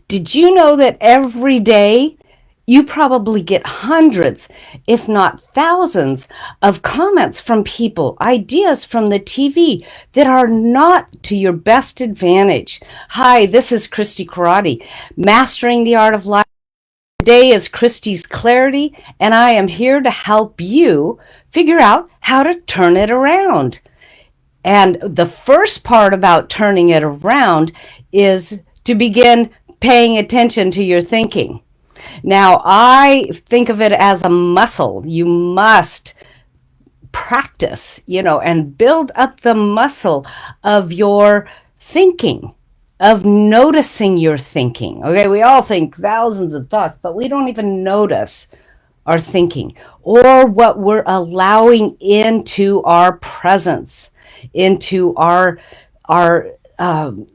Did you know that every day you probably get hundreds, if not thousands, of comments from people, ideas from the TV that are not to your best advantage? Hi, this is Christy Corradi, Mastering the Art of Life. Today is Christy's Clarity, and I am here to help you figure out how to turn it around. And the first part about turning it around is to begin paying attention to your thinking. Now, I think of it as a muscle. You must practice, and build up the muscle of your thinking, of noticing your thinking. Okay, we all think thousands of thoughts, but we don't even notice our thinking or what we're allowing into our presence, into our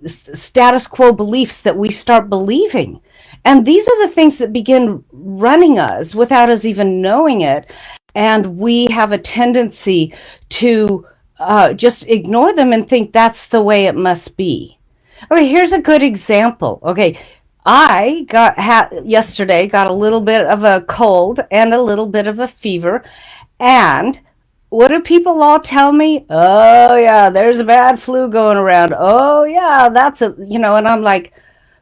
status quo beliefs that we start believing. And these are the things that begin running us without us even knowing it. And we have a tendency to just ignore them and think that's the way it must be. Okay, here's a good example. Okay, I yesterday got a little bit of a cold and a little bit of a fever. And what do people all tell me? Oh, yeah, there's a bad flu going around. Oh, yeah, and I'm like,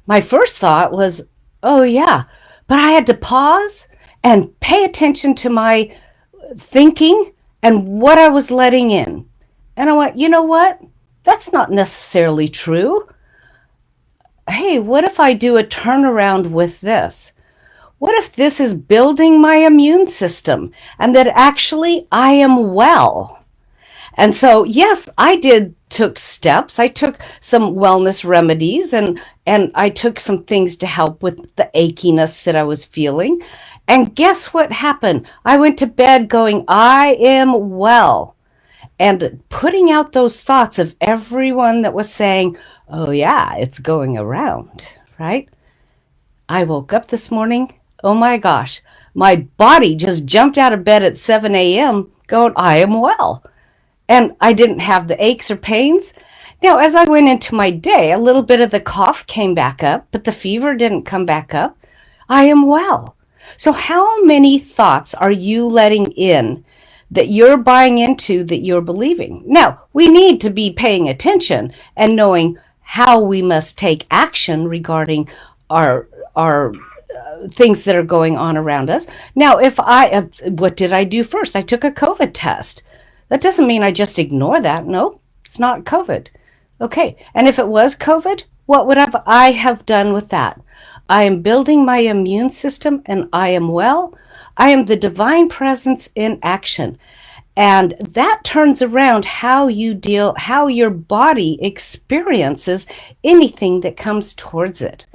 my first thought was, oh, yeah, but I had to pause and pay attention to my thinking and what I was letting in. And I went, you know what? That's not necessarily true. Hey, what if I do a turnaround with this? What if this is building my immune system and that actually I am well? And so, yes, took steps. I took some wellness remedies and I took some things to help with the achiness that I was feeling. And guess what happened? I went to bed going, I am well. And putting out those thoughts of everyone that was saying, oh yeah, it's going around, right? I woke up this morning. Oh my gosh, my body just jumped out of bed at 7 a.m. going, I am well. And I didn't have the aches or pains. Now, as I went into my day, a little bit of the cough came back up, but the fever didn't come back up. I am well. So how many thoughts are you letting in that you're buying into, that you're believing? Now, we need to be paying attention and knowing how we must take action regarding our things that are going on around us. Now, what did I do first? I took a COVID test. That doesn't mean I just ignore that. No, it's not COVID. Okay, and if it was COVID, what would I have done with that? I am building my immune system and I am well. I am the divine presence in action. And that turns around how your body experiences anything that comes towards it.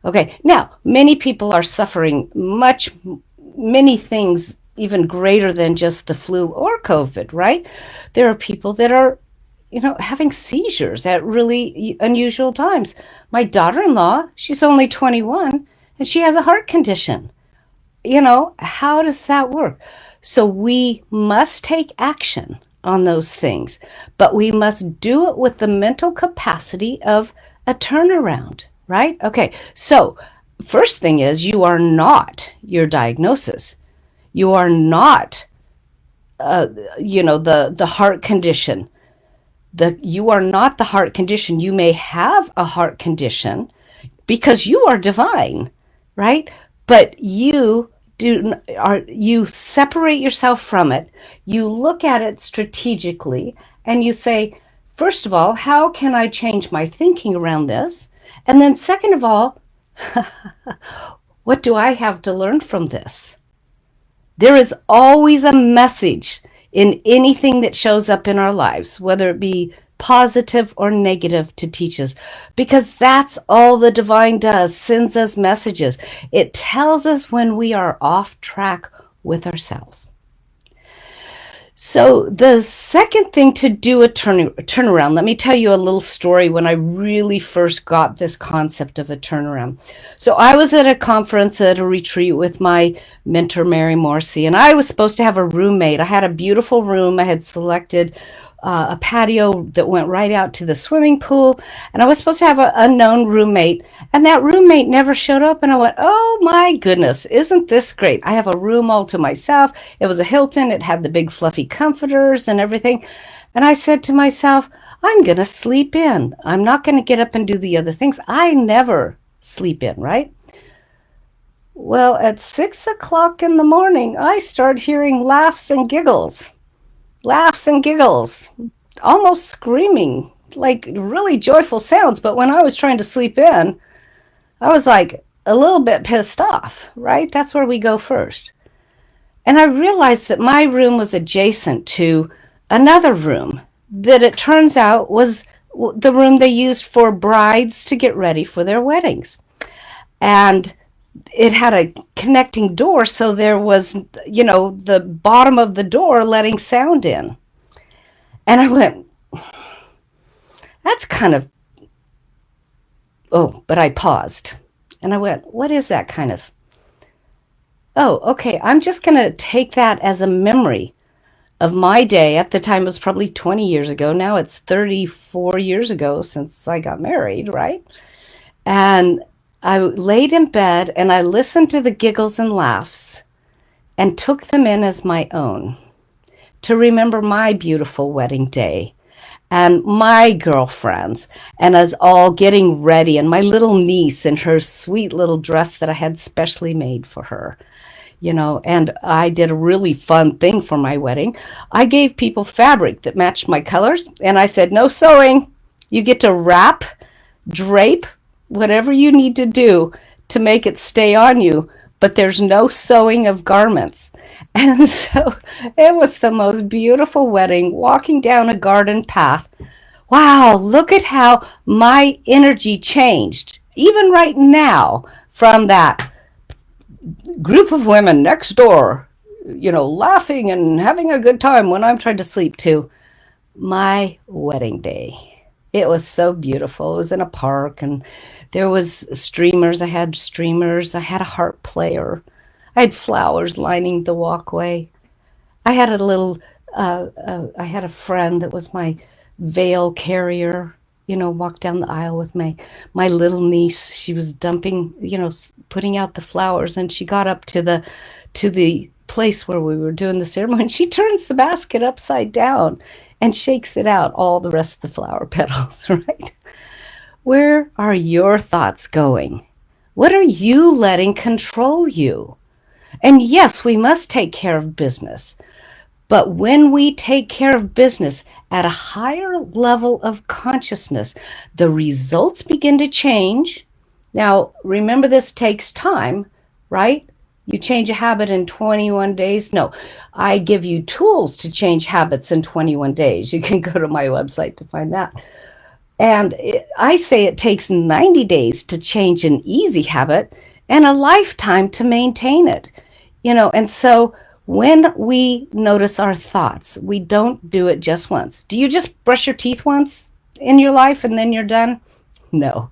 Okay, now, many people are suffering many things even greater than just the flu or COVID, right? There are people that are, having seizures at really unusual times. My daughter-in-law, she's only 21, and she has a heart condition. How does that work? So we must take action on those things, but we must do it with the mental capacity of a turnaround, right? Okay, so first thing is you are not your diagnosis. You are not, the heart condition. You are not the heart condition. You may have a heart condition because you are divine, right? But you separate yourself from it. You look at it strategically and you say, first of all, how can I change my thinking around this? And then second of all, what do I have to learn from this? There is always a message in anything that shows up in our lives, whether it be positive or negative, to teach us, because that's all the divine does, sends us messages. It tells us when we are off track with ourselves. So the second thing to do a turnaround, let me tell you a little story when I really first got this concept of a turnaround. So I was at a conference, at a retreat with my mentor, Mary Morrissey, and I was supposed to have a roommate. I had a beautiful room. I had selected a patio that went right out to the swimming pool. And I was supposed to have an unknown roommate. And that roommate never showed up. And I went, oh my goodness, isn't this great? I have a room all to myself. It was a Hilton. It had the big fluffy comforters and everything. And I said to myself, I'm going to sleep in. I'm not going to get up and do the other things. I never sleep in, right? Well, at 6 o'clock in the morning, I started hearing laughs and giggles, almost screaming, like really joyful sounds. But when I was trying to sleep in, I was like a little bit pissed off, right? That's where we go first. And I realized that my room was adjacent to another room that it turns out was the room they used for brides to get ready for their weddings. And it had a connecting door, so there was, the bottom of the door letting sound in. And I went, that's kind of, but I paused. And I went, what is that kind of? Oh, okay, I'm just going to take that as a memory of my day. At the time, it was probably 20 years ago. Now it's 34 years ago since I got married, right? And I laid in bed and I listened to the giggles and laughs and took them in as my own to remember my beautiful wedding day and my girlfriends and us all getting ready and my little niece in her sweet little dress that I had specially made for her. And I did a really fun thing for my wedding. I gave people fabric that matched my colors, and I said, no sewing. You get to wrap, drape, whatever you need to do to make it stay on you, but there's no sewing of garments. And so it was the most beautiful wedding, walking down a garden path. Wow, look at how my energy changed, even right now, from that group of women next door, laughing and having a good time when I'm trying to sleep, to my wedding day. It was so beautiful. It was in a park and there was streamers. I had streamers. I had a harp player. I had flowers lining the walkway. I had I had a friend that was my veil carrier, walked down the aisle with my little niece. She was dumping, putting out the flowers, and she got up to the place where we were doing the ceremony. She turns the basket upside down and shakes it out, all the rest of the flower petals, right? Where are your thoughts going? What are you letting control you? And yes, we must take care of business. But when we take care of business at a higher level of consciousness, the results begin to change. Now, remember, this takes time, right? You change a habit in 21 days? No, I give you tools to change habits in 21 days. You can go to my website to find that. And I say it takes 90 days to change an easy habit and a lifetime to maintain it. And so when we notice our thoughts, we don't do it just once. Do you just brush your teeth once in your life and then you're done? No.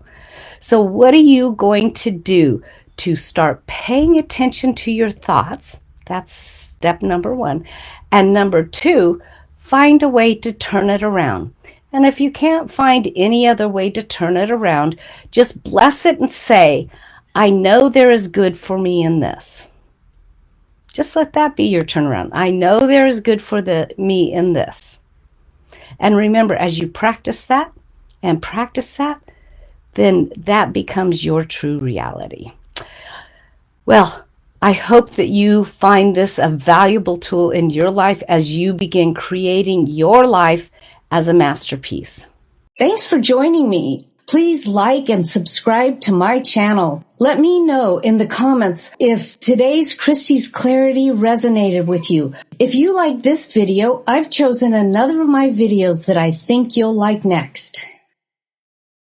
So what are you going to do to start paying attention to your thoughts? That's step number 1. And number 2, find a way to turn it around. And if you can't find any other way to turn it around, just bless it and say, I know there is good for me in this. Just let that be your turnaround. I know there is good for me in this. And remember, as you practice that, then that becomes your true reality. Well, I hope that you find this a valuable tool in your life as you begin creating your life as a masterpiece. Thanks for joining me. Please like and subscribe to my channel. Let me know in the comments if today's Christi's Clarity resonated with you. If you like this video, I've chosen another of my videos that I think you'll like next.